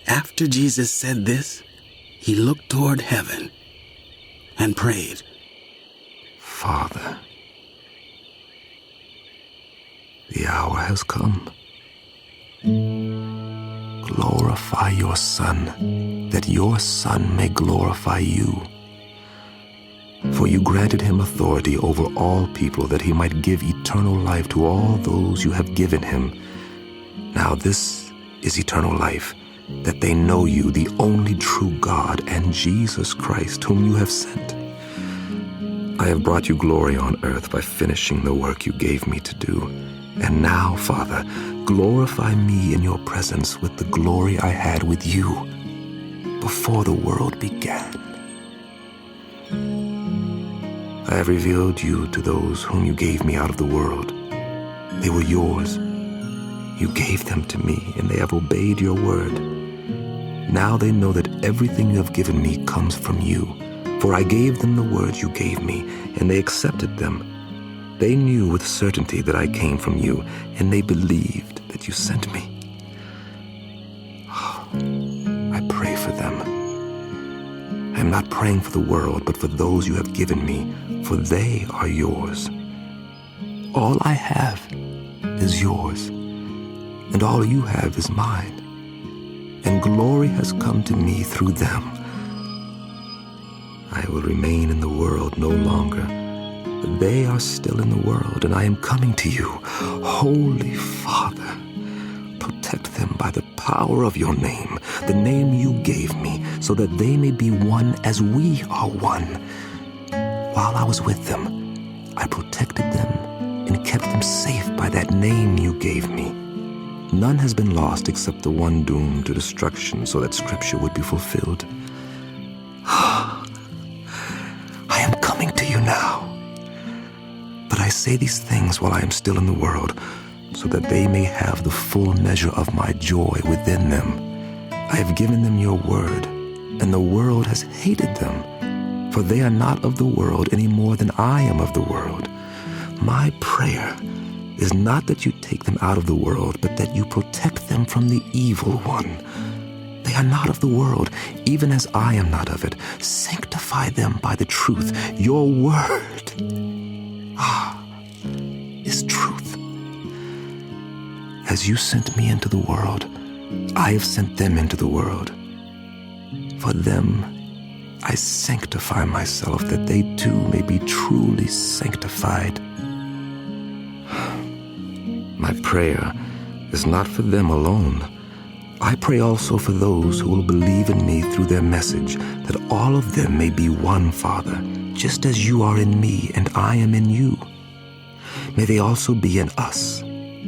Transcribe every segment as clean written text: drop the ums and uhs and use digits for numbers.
After Jesus said this, he looked toward heaven and prayed, Father, the hour has come. Glorify your Son, that your Son may glorify you. For you granted him authority over all people, that he might give eternal life to all those you have given him. Now this is eternal life, that they know you, the only true God, and Jesus Christ, whom you have sent. I have brought you glory on earth by finishing the work you gave me to do. And now, Father, glorify me in your presence with the glory I had with you before the world began. I have revealed you to those whom you gave me out of the world. They were yours. You gave them to me, and they have obeyed your word. Now they know that everything you have given me comes from you. For I gave them the words you gave me, and they accepted them. They knew with certainty that I came from you, and they believed that you sent me. I pray for them. I am not praying for the world, but for those you have given me, for they are yours. All I have is yours, and all you have is mine. And glory has come to me through them. I will remain in the world no longer, but they are still in the world, and I am coming to you. Holy Father, protect them by the power of your name, the name you gave me, so that they may be one as we are one. While I was with them, I protected them and kept them safe by that name you gave me. None has been lost except the one doomed to destruction, so that Scripture would be fulfilled. I am coming to you now. But I say these things while I am still in the world, so that they may have the full measure of my joy within them. I have given them your word, and the world has hated them, for they are not of the world any more than I am of the world. My prayer is not that you take them out of the world, but that you protect them from the evil one. They are not of the world, even as I am not of it. Sanctify them by the truth. Your word is truth. As you sent me into the world, I have sent them into the world. For them I sanctify myself, that they too may be truly sanctified. My prayer is not for them alone. I pray also for those who will believe in me through their message, that all of them may be one, Father, just as you are in me and I am in you. May they also be in us,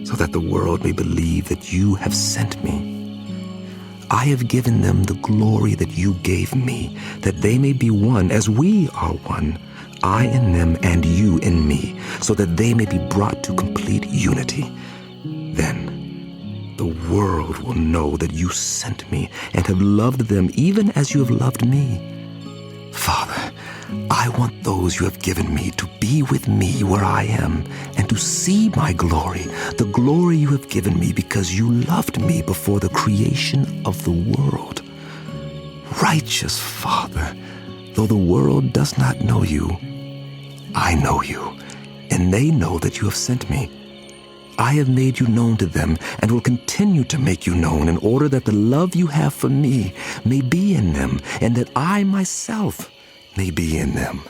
so that the world may believe that you have sent me. I have given them the glory that you gave me, that they may be one as we are one, I in them and you in me, so that they may be brought to complete unity. Then the world will know that you sent me and have loved them even as you have loved me. Father, I want those you have given me to be with me where I am and to see my glory, the glory you have given me because you loved me before the creation of the world. Righteous Father, though the world does not know you, I know you, and they know that you have sent me. I have made you known to them and will continue to make you known in order that the love you have for me may be in them and that I myself may be in them.